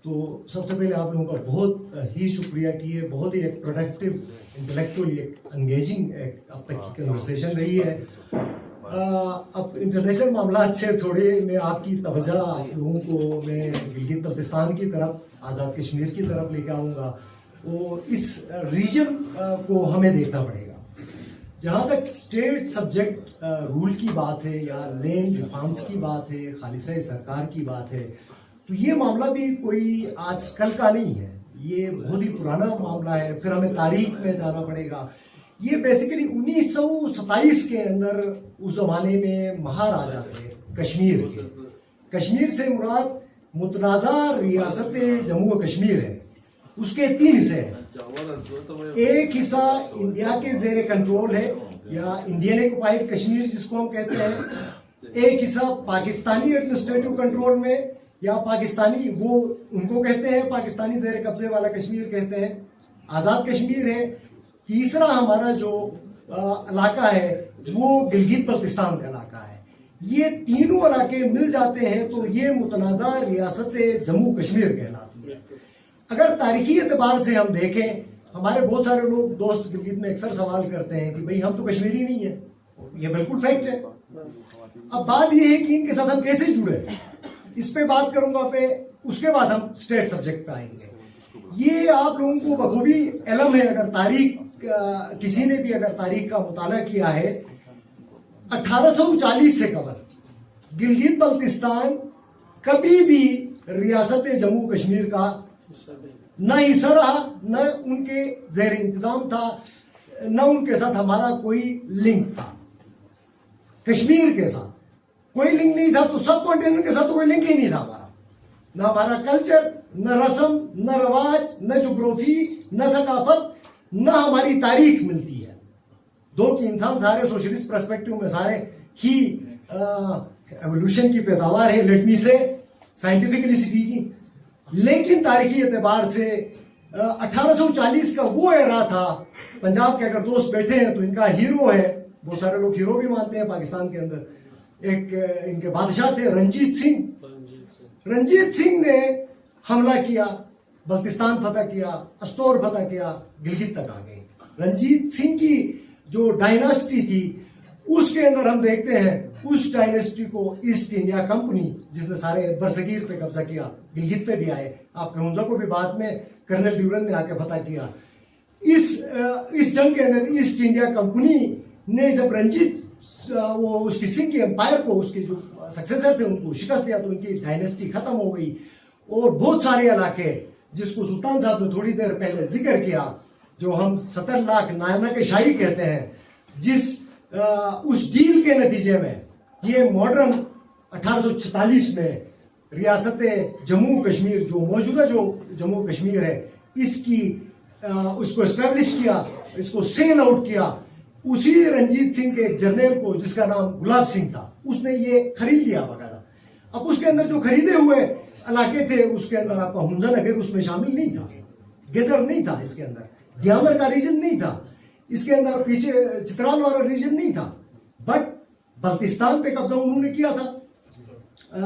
तो सबसे पहले आप लोगों का बहुत ही शुक्रिया कि ये बहुत ही एक प्रोडक्टिव इंटेलेक्चुअली एक एंगेजिंग अब तक की कन्वर्सेशन रही है। अब इंटरनेशनल मामला से थोड़े मैं आपकी तवज्जो आप लोगों को मैं गिलगित बल्तिस्तान की तरफ, आज़ाद कश्मीर की तरफ लेकर आऊँगा। और इस रीजन को हमें देखना पड़ेगा। जहाँ तक स्टेट सब्जेक्ट रूल की बात है या लैंड रिफॉर्म्स की बात है, खालिसा सरकार की बात है, तो ये मामला भी कोई आज कल का नहीं है, ये बहुत ही पुराना मामला है। फिर हमें तारीख में जाना पड़ेगा। ये बेसिकली 1927 के अंदर उस जमाने में महाराजा थे कश्मीर के। कश्मीर से मुराद मुतनाज़ा रियासत जम्मू और कश्मीर है। उसके 3 हिस्से हैं। एक हिस्सा इंडिया के जेर कंट्रोल है या इंडियन ऑक्युपाइड कश्मीर जिसको हम कहते हैं। एक हिस्सा पाकिस्तानी एडमिनिस्ट्रेटिव कंट्रोल में या पाकिस्तानी, वो उनको कहते हैं पाकिस्तानी जेर कब्जे वाला कश्मीर कहते हैं, आज़ाद कश्मीर है। तीसरा हमारा जो इलाका है वो गिलगित बल्तिस्तान का इलाका है। ये तीनों इलाके मिल जाते हैं तो ये मुतनाज़ा रियासत जम्मू कश्मीर कहलाती है। अगर तारीखी एतबार से हम देखें, हमारे बहुत सारे लोग दोस्त गिलगित में अक्सर सवाल करते हैं कि भाई हम तो कश्मीरी नहीं है। ये बिल्कुल फैक्ट है। अब बात ये है कि इनके साथ हम कैसे जुड़े, इस पे बात करूंगा पे, उसके बाद हम स्टेट सब्जेक्ट पे आएंगे। ये आप लोगों को बखूबी इल्म है, अगर तारीख किसी ने भी अगर तारीख का मुताला किया है, 1840 से कबल गिलगित बल्तिस्तान कभी भी रियासत जम्मू कश्मीर का न हिस्सा रहा, न उनके ज़ेर इंतजाम था, न उनके साथ हमारा कोई लिंक था। कश्मीर के साथ कोई लिंक नहीं था, तो सब कॉन्टिनेंट के साथ तो कोई लिंक ही नहीं था हमारा। न हमारा कल्चर, न रस्म, न रवाज, न जोग्राफी, न सकाफत, न हमारी तारीख मिलती है। दो कि इंसान सारे सोशलिस्ट पर्सपेक्टिव में सारे ही एवोल्यूशन की पैदावार है, लेट मी से साइंटिफिकली स्पीकिंग। लेकिन तारीखी एतबार से 1840 का वो एरा था। पंजाब के अगर दोस्त बैठे हैं तो इनका हीरो है, बहुत सारे लोग हीरो भी मानते हैं पाकिस्तान के अंदर, एक इनके बादशाह थे रंजीत सिंह। रंजीत सिंह ने हमला किया, बल्तिस्तान फतह किया, अस्तौर फतह किया, गिलगित तक आ गए। रंजीत सिंह की जो डायनेस्टी थी उसके अंदर हम देखते हैं उस डायनेस्टी को ईस्ट इंडिया कंपनी, जिसने सारे बरसगीर पे कब्जा किया, गिलगित पे भी आए, आपके हुंजा को भी बाद में कर्नल ड्यूरन ने आके फतह किया। इस जंग के अंदर ईस्ट इंडिया कंपनी ने जब रंजीत वो उसकी सिंह की एम्पायर को, उसके जो सक्सेसर थे उनको शिकस्त दिया, तो उनकी डायनेस्टी खत्म हो गई। और बहुत सारे इलाके जिसको सुल्तान साहब ने थोड़ी देर पहले जिक्र किया, जो हम 70 लाख नायना के शाही कहते हैं, जिस उस डील के नतीजे में ये मॉडर्न 1846 में रियासत जम्मू कश्मीर, जो मौजूदा जो जम्मू कश्मीर है, इसकी उसको एस्टेब्लिश किया, इसको सेल आउट किया। उसी रंजीत सिंह के एक जर्नल को जिसका नाम गुलाब सिंह था, उसने ये खरीद लिया बकायदा। अब उसके अंदर जो खरीदे हुए इलाके थे, उसके अंदर आपका हुंजा नगर उसमें शामिल नहीं था, गेजर नहीं था, इसके अंदर ग्यामर का रीजन नहीं था, इसके अंदर पीछे चित्राल वाला रीजन नहीं था। बट बल्तिस्तान पे कब्जा उन्होंने किया था,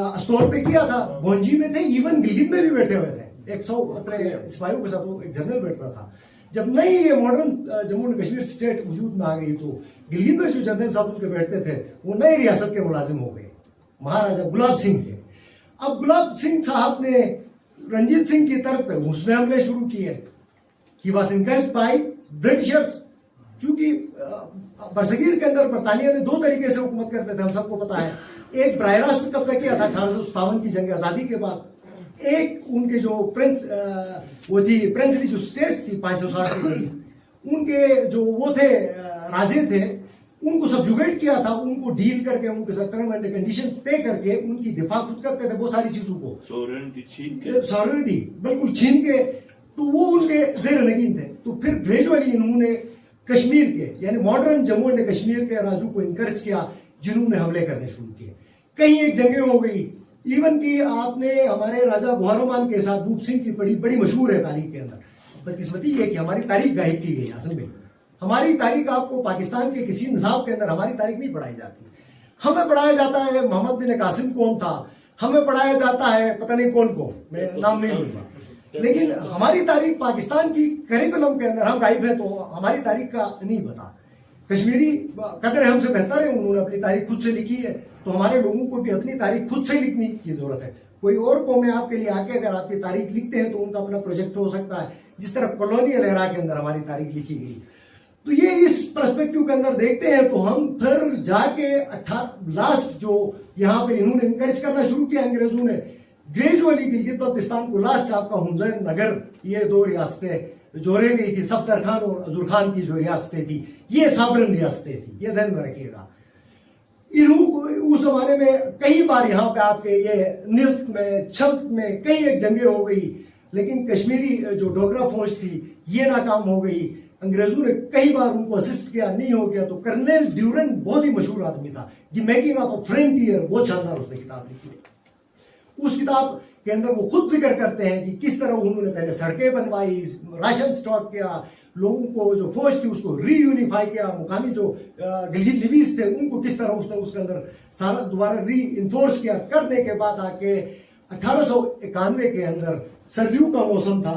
अस्तौर पे किया था, भोंजी में थे, इवन गिलगित में भी बैठे हुए थे। 100 सिपाहियों के साथ वो एक जनरल बैठ रहा था। जब नई ये modern Jammu and Kashmir state वजूद में आ गई, तो गिलगित में जो जनरल साहब उनके बैठते थे वो नई रियासत के मुलाजिम हो गए, महाराजा गुलाब सिंह के। अब गुलाब सिंह साहब ने रंजीत सिंह की तरफ पे उसने हमले शुरू किए। He was encouraged by Britishers, क्योंकि बरसगीर के अंदर बरतानिया ने 2 तरीके से हुकूमत करते थे, हम सबको पता है। एक बराह रास्त कब्जा किया था 1857 की जंग आज़ादी के बाद। एक उनके जो प्रिंस वो थी प्रिंसली जो स्टेट्स थी 560 की, उनके जो वो थे राजे थे, उनको सब्जुगेट किया था, उनको डील करके, उनके साथ टर्म एंड कंडीशंस पे करके उनकी दिफा खुद करते थे बहुत सारी चीजों को, सॉवरेनिटी बिल्कुल छीन के, तो वो उनके जेर नगीन थे। तो फिर ग्रेजुअली इन्होंने कश्मीर के यानी मॉडर्न जम्मू एंड कश्मीर के राजू को इनकरेज किया, जिन्होंने हमले करने शुरू किए। कहीं एक जंगें हो गई, इवन कि आपने हमारे राजा बुहारोमान के साथ भूप सिंह की बड़ी मशहूर है तारीख के अंदर। बदकिस्मती ये कि हमारी तारीख गायब की गई असल में। हमारी तारीख आपको पाकिस्तान के किसी निज़ाम के अंदर हमारी तारीख नहीं पढ़ाई जाती, हमें पढ़ाया जाता है मोहम्मद बिन कासिम कौन था, हमें पढ़ाया जाता है पता नहीं कौन को, मैं नाम नहीं लूंगा, लेकिन हमारी तारीख पाकिस्तान की करिकुलम के अंदर हम गायब है, तो हमारी तारीख का नहीं पता। कश्मीरी कदर है हमसे बेहतर है, उन्होंने अपनी तारीख खुद से लिखी है, तो हमारे लोगों को भी अपनी तारीख खुद से लिखने की जरूरत है। कोई और कौम आपके लिए आके अगर आपकी तारीख लिखते हैं तो उनका अपना प्रोजेक्ट हो सकता है, जिस तरह कॉलोनियल एरा के अंदर हमारी तारीख लिखी गई। तो ये इस पर्सपेक्टिव के अंदर देखते हैं तो हम फिर जाके लास्ट जो यहाँ पे इन्होंने इंकरेज करना शुरू किया अंग्रेजों ने, ग्रेजुअली गिलगित बल्तिस्तान को लास्ट आपका हुंजर नगर, ये दो रियासतें जोड़े गई थी, सफ्दर खान और अजूर खान की जो रियासतें थी, ये साबरन रियासतें थी, ये ध्यान में रखिएगा। इन्हों उस जमाने में कई बार यहाँ पे आपके ये निफ्ट में छल्त में कई एक जंगें हो गई, लेकिन कश्मीरी जो डोगरा फौज थी ये नाकाम हो गई। अंग्रेजों ने कई बार उनको असिस्ट किया, नहीं हो गया, तो कर्नल ड्यूरन बहुत ही मशहूर आदमी था, the making of a frontier, बहुत शानदार उसने किताब लिखी। उस किताब के अंदर वो खुद जिक्र करते हैं कि किस तरह उन्होंने पहले सड़कें बनवाई, राशन स्टॉक किया, लोगों को जो फौज थी उसको रीयूनिफाई किया, मुकामी जो गिलगित लिवीज थे उनको किस तरह उसने उसके अंदर सारा दोबारा री इन्फोर्स किया। करने के बाद आके 1891 के अंदर सर्दियों का मौसम था,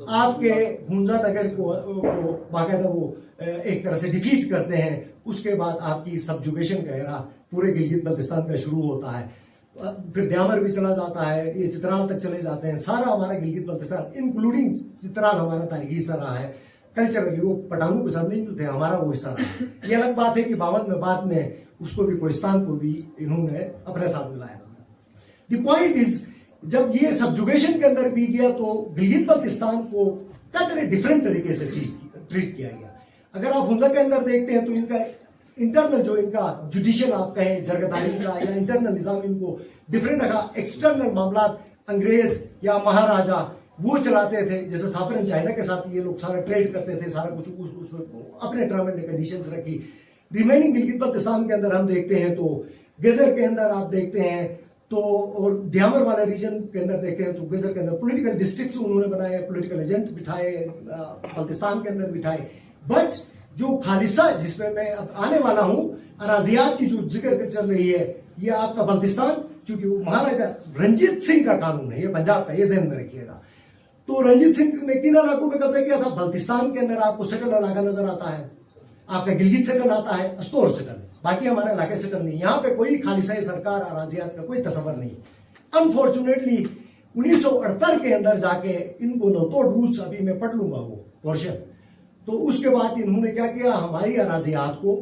आपके हुंजा नगर को बाकायदा वो एक तरह से डिफीट करते हैं। उसके बाद आपकी सबजुगेशन का एरा पूरे गिलगित बल्तिस्तान का शुरू होता है, फिर द्यामर भी चला जाता है, ये चित्राल तक चले जाते हैं। सारा हमारा गिलगित बल्तिस्तान इंक्लूडिंग चित्राल हमारा तारीखी हिस्सा रहा है। कल्चरली वो पठानों के साथ नहीं मिलते, हमारा वो हिस्सा रहा है। ये अलग बात है कि 52 में बाद में उसको भी कोहिस्तान को भी इन्होंने अपने साथ मिलाया। द पॉइंट इज, जब ये सबजुगेशन के अंदर भी गया तो गिलगित बल्तिस्तान को कदर डिफरेंट तरीके से ट्रीट किया गया। अगर आप हुंजा के अंदर देखते हैं तो इनका इंटरनल जो इनका जुडिशियल आप कहें जरगदारी का या इंटरनल निजाम इनको डिफरेंट रखा। एक्सटर्नल मामला अंग्रेज या महाराजा वो चलाते थे, जैसे साफरन चाइना के साथ ये लोग सारा ट्रेड करते थे, सारा कुछ उसमें अपने टर्म एंड कंडीशंस रखी। रिमेनिंग गिलगित बल्तिस्तान के अंदर हम देखते हैं तो गजर के अंदर आप देखते हैं तो, और द्यामर वाले रीजन के अंदर देखते हैं तो गजर के अंदर पॉलिटिकल डिस्ट्रिक्ट्स उन्होंने बनाए, पॉलिटिकल एजेंट बिठाए, बल्तिस्तान के अंदर बिठाए। बट जो खालिसा जिसमें मैं अब आने वाला हूं, अराजियात की जो जिक्र चल रही है, ये आपका बल्तिस्तान, चूंकि वो महाराजा रंजीत सिंह का कानून है, ये पंजाब का, ये ध्यान में रखिएगा। तो रंजीत सिंह ने किन इलाकों में कब्जा किया था? बल्तिस्तान के अंदर आपको सेटल इलाका नजर आता है, आपका गिलगित सेटल आता है, अस्तोर सेटल, बाकी हमारे इलाके सेटल नहीं। यहाँ पे कोई खालिसाई सरकार अराजियात का कोई तस्वर नहीं। अनफॉर्चुनेटली 1978 के अंदर जाके इनको नौतोड़ रूल्स, अभी मैं पढ़ लूंगा वो पोर्शन, तो उसके बाद इन्होंने क्या किया, हमारी अराजियात को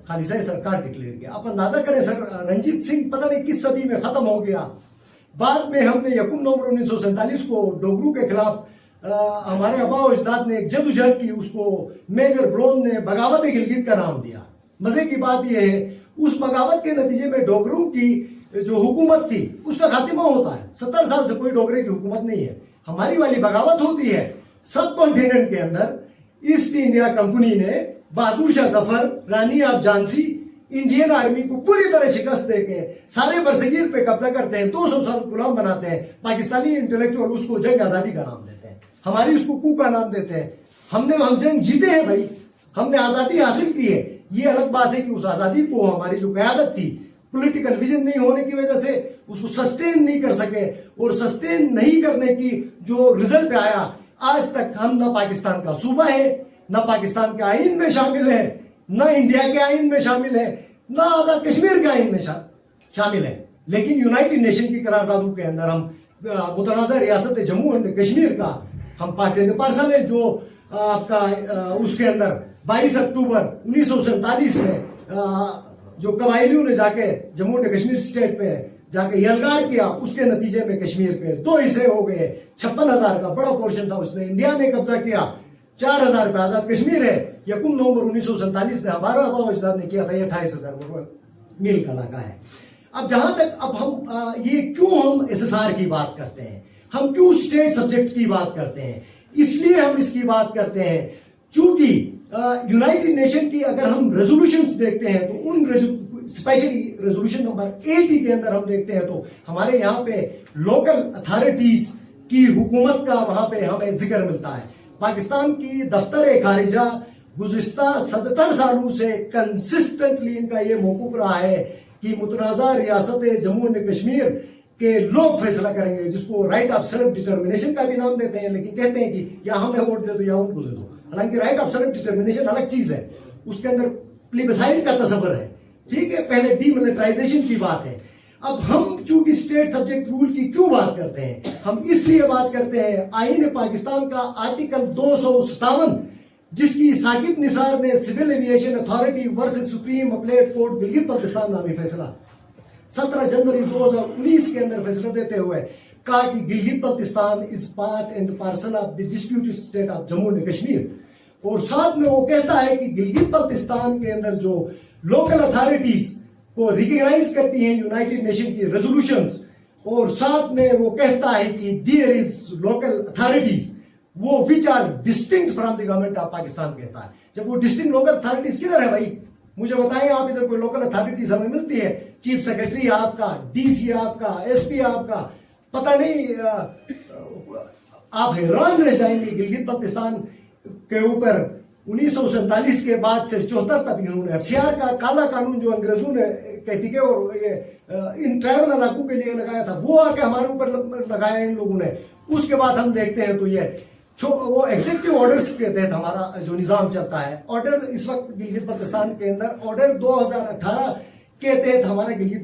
खालिसाई सरकार डिक्लेयर किया। आप अंदाजा करें सर, रंजीत सिंह पता नहीं किस सदी में खत्म हो गया। बाद में हमने 1 नवंबर 1947 को डोगरू के खिलाफ हमारे आबा और अजदाद ने एक जदोजहद की, उसको मेजर ब्रोन ने बगावत गिलगित का नाम दिया। मजे की बात यह है, उस बगावत के नतीजे में डोगरू की जो हुकूमत थी उसका खात्मा होता है। 70 साल से कोई डोगरे की हुकूमत नहीं है। हमारी वाली बगावत होती है सब कॉन्टिनेंट के अंदर। ईस्ट इंडिया कंपनी ने बहादुर शाह जफर, रानी ऑफ झांसी, इंडियन आर्मी को पूरी तरह शिकस्त देके सारे बरसगीर पे कब्जा करते हैं, 200 साल गुलाम बनाते हैं। पाकिस्तानी इंटेलेक्चुअल उसको जंग आजादी का नाम देते हैं, हमारी उसको कू का नाम देते हैं। हम जंग जीते हैं भाई, हमने आजादी हासिल की है। ये अलग बात है कि उस आजादी को हमारी जो क़यादत थी, पॉलिटिकल विजन नहीं होने की वजह से उसको सस्टेन नहीं कर सके, और सस्टेन नहीं करने की जो रिजल्ट आया, आज तक हम ना पाकिस्तान का सूबा है, ना पाकिस्तान के आइन में शामिल है, ना इंडिया के आइन में शामिल है, ना आजाद कश्मीर के आइन में शामिल है। लेकिन यूनाइटेड नेशन की करारदादों के अंदर हम मुतनाज़ा रियासत जम्मू एंड कश्मीर का हम पार्टी पार्सल है, जो आपका उसके अंदर 22 अक्टूबर 1947 में जो कबायलियों ने जाके जम्मू एंड कश्मीर स्टेट पे जाके यलगार किया, उसके नतीजे में कश्मीर के 2 हिस्से हो गए। 56,000 का बड़ा पोर्शन था, उसने इंडिया ने कब्जा किया। 4,000 पे आजाद कश्मीर है। 1 नवंबर 1947 में हमारा आबा अजदाद ने किया था, ये 28,000 मील का इलाका है। अब जहां तक अब हम ये क्यों हम SSR की बात करते हैं, हम क्यों स्टेट सब्जेक्ट की बात करते हैं, इसलिए हम इसकी बात करते हैं चूंकि यूनाइटेड नेशन की अगर हम रेजोल्यूशंस देखते हैं तो उन स्पेशली रेजोल्यूशन नंबर 80 के अंदर हम देखते हैं तो हमारे यहाँ पे लोकल अथॉरिटीज की हुकूमत का वहां पे हमें जिक्र मिलता है। पाकिस्तान की दफ्तर खारिजा गुज़िश्ता 77 सालों से कंसिस्टेंटली इनका ये मौकूफ रहा है कि मुतनाज़ा रियासत जम्मू एंड कश्मीर कि लोग फैसला करेंगे, जिसको राइट ऑफ सेल्फ डिटर्मिनेशन का भी नाम देते हैं, लेकिन कहते हैं कि या हमें वोट दे दो या उनको दे दो। हालांकि राइट ऑफ सेल्फ डिटर्मिनेशन अलग चीज है, उसके अंदर प्लेबिसाइड का तस्वर है, ठीक है, पहले डीमिलिटराइजेशन की बात है। अब हम चूंकि स्टेट सब्जेक्ट रूल की क्यों बात करते हैं, हम इसलिए बात करते हैं आईन पाकिस्तान का आर्टिकल 257, जिसकी साकिब निसार ने civil aviation authority versus supreme appellate court Gilgit Baltistan नामी फैसला 17 जनवरी 2019 के अंदर फैसला देते हुए कहा कि Gilgit Baltistan is part and parcel of the disputed state of Jammu and Kashmir. और साथ में वो कहता है कि गिलगित बल्तिस्तान के अंदर जो लोकल अथॉरिटीज को रिकॉग्नाइज करती हैं यूनाइटेड नेशन की रेजोल्यूशंस, और साथ में वो कहता है कि देयर इज लोकल अथॉरिटीज वो which are distinct from the government of Pakistan कहता है। जब वो डिस्टिंक्ट लोकल अथॉरिटीज किधर है भाई, मुझे बताएं आप, इधर कोई लोकल अथॉरिटीज हमें मिलती है? चीफ सेक्रेटरी आपका, डीसी आपका, एसपी आपका, पता नहीं, आप हैरान रह जाएंगे। गिलगित बल्तिस्तान के ऊपर 1947 के बाद से 74 तक इन्होंने एफसीआर का काला कानून जो अंग्रेजों ने केपीके और ये इन ट्राइबल इलाकों के लिए लगाया था, वो आके हमारे ऊपर लगाया इन लोगों ने। उसके बाद हम देखते हैं तो ये वो एग्जीक्यूटिव ऑर्डर्स के तहत हमारा जो निजाम चलता है, ऑर्डर इस वक्त गिलगित बल्तिस्तान के अंदर ऑर्डर 2018 के तहत हमारा गिलगित